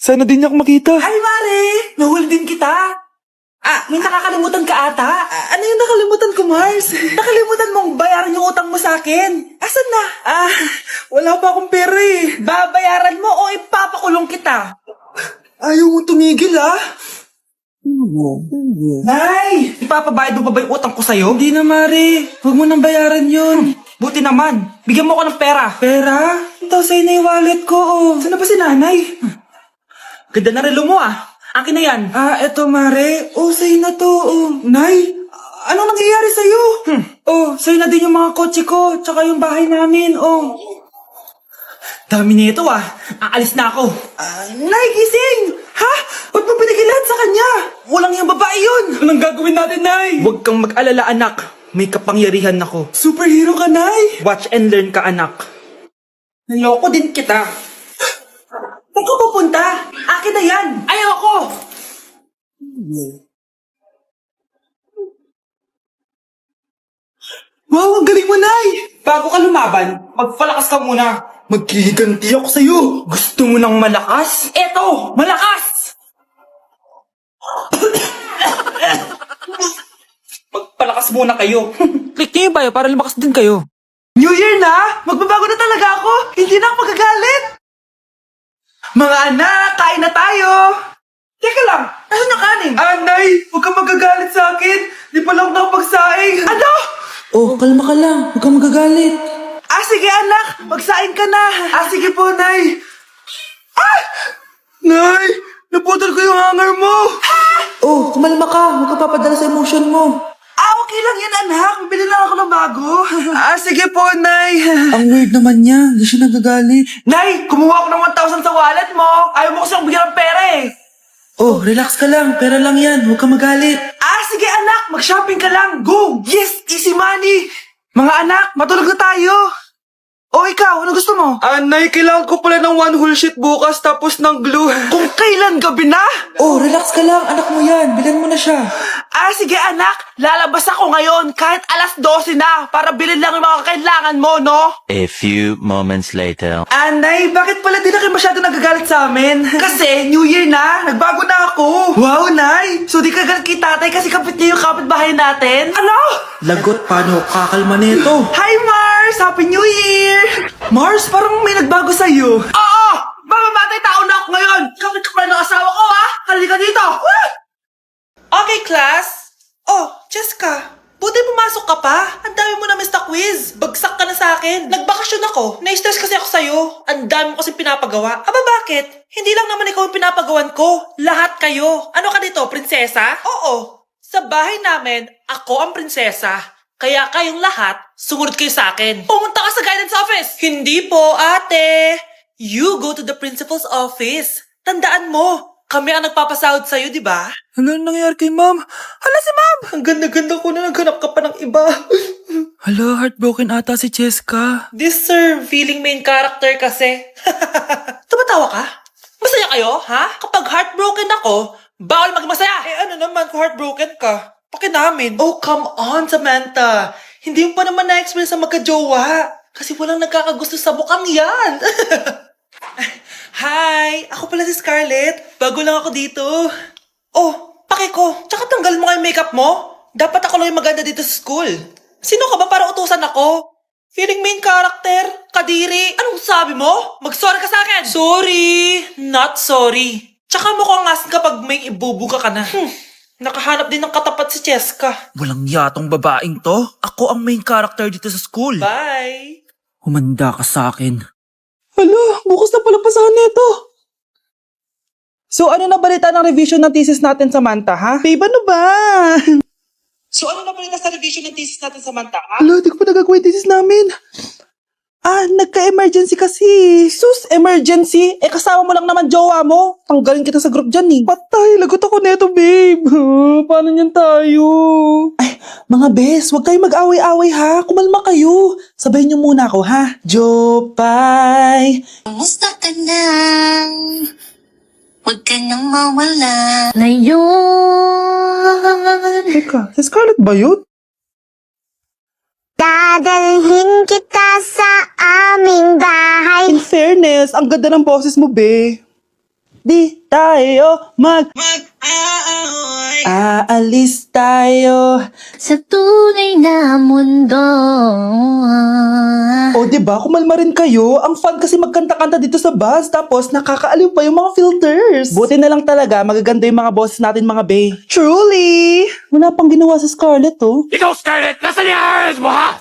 Sana din niya ako makita. Ay, Mare! Nahuli din kita. May nakakalimutan ka ata. Ano yung nakalimutan ko, Mars? Nakalimutan mong bayaran yung utang mo sa akin. Asan na? Wala pa akong pera eh. Babayaran mo o ipapakulong kita? Ayaw mo tumigil Nay! Ipapabayad mo pa ba yung utang ko sa'yo? Hindi na, Mare. Huwag mo nang bayaran yun. Buti naman. Bigyan mo ko ng pera. Pera? Ito, sa'yo na yung wallet ko. Saan na ba si nanay? Ganda na relo mo Akin na yan. Eto, Mare. Sa'yo na to. Nay, anong nangyayari sa'yo? Sa'yo na din yung mga kotse ko, tsaka yung bahay namin, Dami nito Aalis na ako. Nay, gising! Ha? Ba't mo binigay lahat sa kanya? Walang yung babae yun. Anong gagawin natin, Nay? Huwag kang mag-alala, anak. May kapangyarihan ako. Superhero ka, Nay. Watch and learn ka, anak. Naloko din kita. Saan ka pupunta? Akin na yan. Ayoko. Wow, ang galing mo, Nay. Bago ka lumaban, magpalakas ka muna. Maghihiganti ako sa'yo. Gusto mo ng malakas? Eto, malakas! Magpalakas muna kayo. Click niyo ba para lumakas din kayo? New Year na! Magbabago na talaga ako! Hindi na ako magagalit! Mga anak, kain na tayo! Teka lang, asan yung kanin? Nay, huwag kang magagalit sa akin! Di pa lang nakapagsaing! Ano? Kalma ka lang. Huwag kang magagalit. Sige anak, magsaing ka na. Sige po, Nay. Nay, naputol ko yung hanger mo. Kumalma ka. Huwag ka papadala sa emotion mo. Okay lang yan, anak. Bibili lang ako ng bago. Sige po, Nay. Ang weird naman niya. Hindi siya nagagalit. Nay, kumuha ko ng 1,000 sa wallet mo. Ayaw mo kasi akong bigyan ng pera eh. Relax ka lang. Pera lang yan. Huwag ka magalit. Sige anak. Mag-shopping ka lang. Go! Yes! Easy money! Mga anak, matulog na tayo. Ikaw, ano gusto mo? Nay, kailangan ko pala ng 1 whole sheet bukas tapos ng glue. Kung kailan gabi na? Relax ka lang. Anak mo yan. Bilhin mo na siya. Sige anak. Lalabas ako ngayon kahit alas 12 na para bilhin lang yung mga kailangan mo, no? A few moments later. Nay, bakit pala di na kayo masyado nagagalit sa amin? Kasi, New Year na. Nagbago na ako. Wow, Nay. So di ka galit kay tatay kasi kapit niya yung kapitbahay natin? Ano? Lagot, paano kakalma nito? Hi, Mars! Happy New Year! Mars, parang may nagbago sa'yo. Oo! Mamamatay tao na ako ngayon! Kapit ka pala ng asawa ko, Halika dito! Okay, class. Jessica. Buti pumasok ka pa. Ang dami mo na miss na quiz. Bagsak ka na sa akin. Nagbakasyon ako. Na-stress kasi ako sa'yo. Ang dami mo kasi pinapagawa. Bakit? Hindi lang naman ikaw ang pinapagawan ko. Lahat kayo. Ano ka dito, prinsesa? Oo. Sa bahay namin, ako ang prinsesa. Kaya kayong lahat, sumunod kayo sa akin. Pumunta ka sa guidance office. Hindi po, ate. You go to the principal's office. Tandaan mo, kami ang nagpapasahod sa'yo, di ba? Ano nangyayari kay ma'am? Si ma'am! Ang ganda-ganda ko na naghanap ka pa ng iba. Heartbroken ata si Cheska. This sir, feeling main character kasi. Tumatawa ka? Masaya kayo, ha? Kapag heartbroken ako, bawal maging masaya. Ano naman kung heartbroken ka? Pakinamin. Come on, Samantha. Hindi mo pa naman na-experience sa magka-jowa. Kasi walang nagkakagusto sa mukhang yan. Hi! Ako pala si Scarlett. Bago lang ako dito. Pake ko. Tsaka tanggal mo nga yung makeup mo. Dapat ako lang yung maganda dito sa school. Sino ka ba para utusan ako? Feeling main character? Kadiri? Anong sabi mo? Mag-sorry ka sa akin! Sorry! Not sorry. Tsaka mukhang asin kapag may ibubuga ka na. Nakahanap din ng katapat si Cheska. Walang yatong babaeng to. Ako ang main character dito sa school. Bye! Humanda ka sa akin. Bukas na pala pasahan nito. So ano na balita ng revision ng thesis natin, Samantha, ha? Babe, ano ba? So ano na balita sa revision ng thesis natin, Samantha, ha? Di ko pa nagagawa yung thesis namin. Nagka-emergency kasi. Sus, emergency? Kasama mo lang naman jowa mo. Tanggalin kita sa group dyan, Patay, lagot ako neto, babe. Paano niyan tayo? Mga bes, huwag kayo mag-away-away, ha? Kumalma kayo. Sabayin niyo muna ako, ha? Jopay. Kumusta ka na? Huwag ka nang mawala. Teka, si Scarlett ba yun? Dadalhin kita sa aming bahay. In fairness, ang ganda ng boses mo, be. Di tayo Mag-aaway aalis tayo. sa tunay na mundo. O diba, kumalma rin kayo. Ang fun kasi magkanta-kanta dito sa bus. Tapos nakakaaliw pa yung mga filters. Buti na lang talaga, magaganda yung mga bosses natin mga bay. Truly! Wala pang ginawa sa Scarlett, oh. Ikaw, Scarlett! Nasaan yung ayos mo, ha?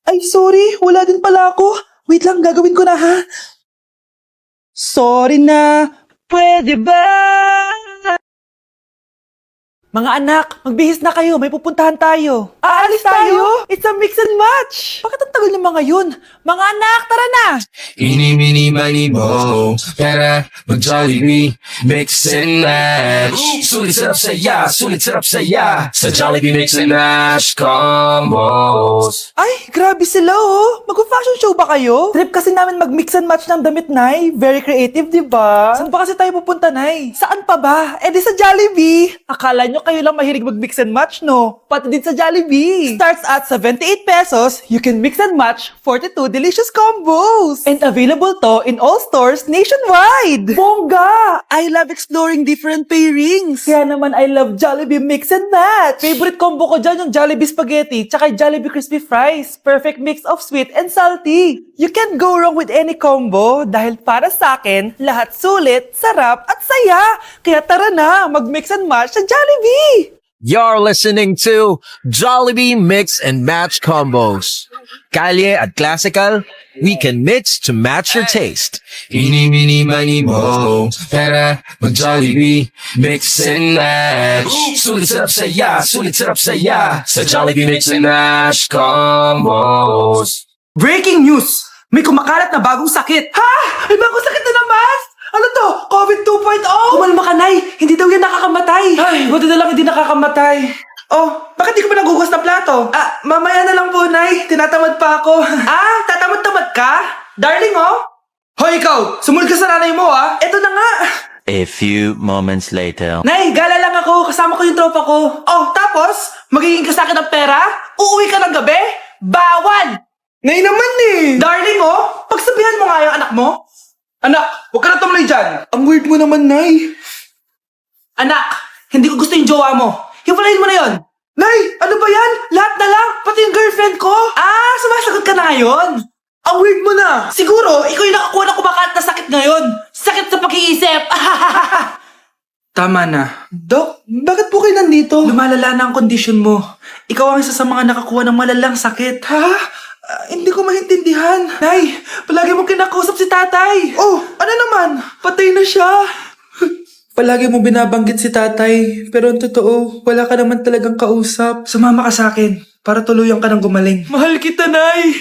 Ay, sorry. Wala din pala ako. Wait lang, gagawin ko na, ha? Sorry na. Pwede ba? Mga anak, magbihis na kayo. May pupuntahan tayo. Aalis tayo? It's a mix and match. Bakit ang tagal ng mga yun? Mga anak, tara na! Ini, mini, money, mo. Tara, mag-Jollibee, mix and match. Sulit sarap saya, sulit sarap saya. Sa Jollibee mix and match combos. Ay, grabe sila, oh. Mag-fashion show ba kayo? Trip kasi namin mag-mix and match ng damit, Nay. Very creative, di ba? Saan ba kasi tayo pupunta, Nay? Saan pa ba? Eh di sa Jollibee. Akala nyo kayo lang mahilig mag-mix and match, no? Pati din sa Jollibee. Starts at 78 pesos, you can mix and match 42 delicious combos. And available to in all stores nationwide. Bongga! I love exploring different pairings. Kaya naman I love Jollibee mix and match. Favorite combo ko dyan yung Jollibee spaghetti tsaka Jollibee crispy fries. Perfect mix of sweet and salty. You can't go wrong with any combo dahil para sa akin, lahat sulit, sarap at saya. Kaya tara na, mag-mix and match sa Jollibee. You're listening to Jollibee Mix and Match Combos. Kalye at classical, we can mix to match your taste. Ini, mini, money, mo. Tara, mag-Jollibee, mix and match. Sulit sarap saya, sulit sarap saya. Sa Jollibee mix and match combos. Breaking news! May kumakalat na bagong sakit. Ha? May bagong sakit na naman? Ano to? COVID 2.0? Kumalma ka, Nay. Hindi daw yan nakakamatay. Ay, buti na lang hindi nakakamatay. Oh, bakit di ko pa nagugas na plato? Mamaya na lang po, Nay. Tinatamad pa ako. Tatamad-tamad ka? Darling, oh. Hoy, ikaw! Sumunod ka sa nanay mo, ah. Eto na nga. A few moments later. Nay, gala lang ako. Kasama ko yung tropa ko. Oh, tapos? Magiging ka sa akin ng pera? Uuwi ka ng gabi? Bawal! Nay naman eh! Darling, oh! Pagsabihan mo nga yung anak mo. Anak, huwag ka na tumulay dyan. Ang weird mo naman, Nay. Anak, hindi ko gusto yung jowa mo. Hiwalayin mo na yon. Nay, ano ba yan? Lahat na lang, pati yung girlfriend ko. Sumasagot ka na ngayon. Ang weird mo na. Siguro, ikaw yung nakakuha ng kumakalat na sakit ngayon. Sakit sa pag-iisip. Tama na. Dok, bakit po kayo nandito? Lumalala na ang kondisyon mo. Ikaw ang isa sa mga nakakuha ng malalang sakit. Ha? Hindi ko maintindihan. Nay, palagi mo kinakausap si tatay. Oh, ano naman? Patay na siya. Palagi mo binabanggit si tatay. Pero ang totoo, wala ka naman talagang kausap. Sumama ka sa akin para tuluyan ka ng gumaling. Mahal kita, Nay.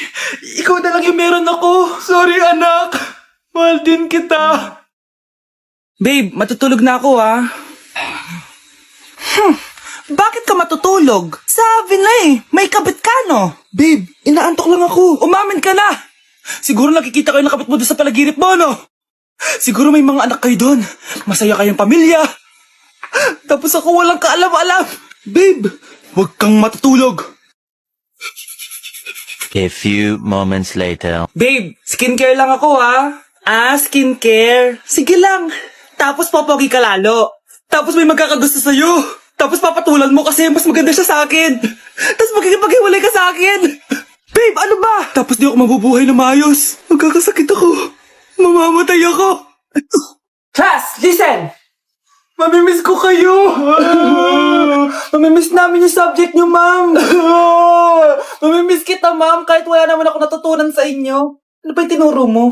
Ikaw na lang yung meron ako. Sorry, anak. Mahal din kita. Babe, matutulog na ako, ha? Bakit ka matutulog? Sabi na eh, may kabit ka, no? Babe, inaantok lang ako. Umamin ka na! Siguro nakikita kayo ng kabit mo doon sa palagirip mo, no? Siguro may mga anak kayo doon. Masaya kayong pamilya. Tapos ako walang kaalam-alam. Babe, huwag kang matutulog. A few moments later. Babe, skincare lang ako, ha? Skincare. Sige lang. Tapos popogi ka lalo. Tapos may magkakagusto sa'yo. Tapos papatulan mo kasi mas maganda siya sa akin. Tapos magkikipaghiwalay ka sa akin. Babe, ano ba? Tapos di ako mabubuhay na maayos. Magkakasakit ako. Mamamatay ako. Class, listen! Mamimiss ko kayo. Mamimiss namin yung subject nyo, ma'am. Mamimiss kita, ma'am, kahit wala naman ako natutunan sa inyo. Ano ba yung tinuro mo?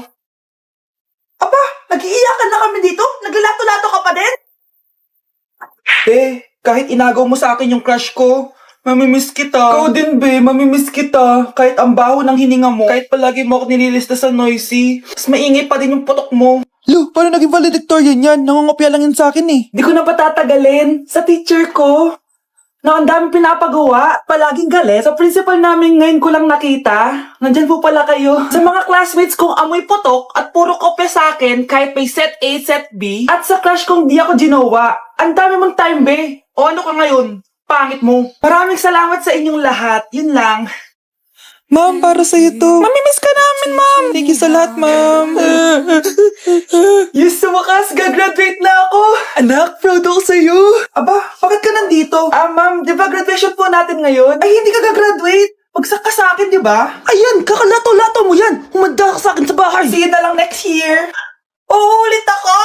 Aba, nag-iiyakan na kami dito? Naglalato-lato ka pa din? Kahit inagaw mo sa akin yung crush ko, mamimiss kita. Ikaw din, mamimiss kita. Kahit ang baho ng hininga mo, kahit palagi mo ako nililista sa noisy, mas maingay pa din yung putok mo. Lo, paano naging valedictorian yan? Nangungopia lang yun sa akin eh. Di ko na patatagalin. Sa teacher ko, na ang dami pinapagawa, palaging galit. Sa principal namin ngayon ko lang nakita. Nandyan po pala kayo. Sa mga classmates kong amoy putok at puro kopya sa akin kahit may set A, set B. At sa crush kong di ako ginawa. Ang dami mong time, be. O ano ka ngayon? Pangit mo. Maraming salamat sa inyong lahat. Yun lang. Ma'am, para sa'yo to. Mamimiss ka namin, ma'am. Thank you sa lahat, ma'am. Yes, sa wakas, gagraduate na ako. Anak, proud ako sa'yo. Aba, bakit ka nandito? Ma'am, di ba graduation po natin ngayon? Ay, hindi ka gagraduate. Magsak ka sa akin, di ba? Ayan, kakalato-lato mo yan. Humanda ka sa akin sa bahay. See you na lang next year. Uulit ako?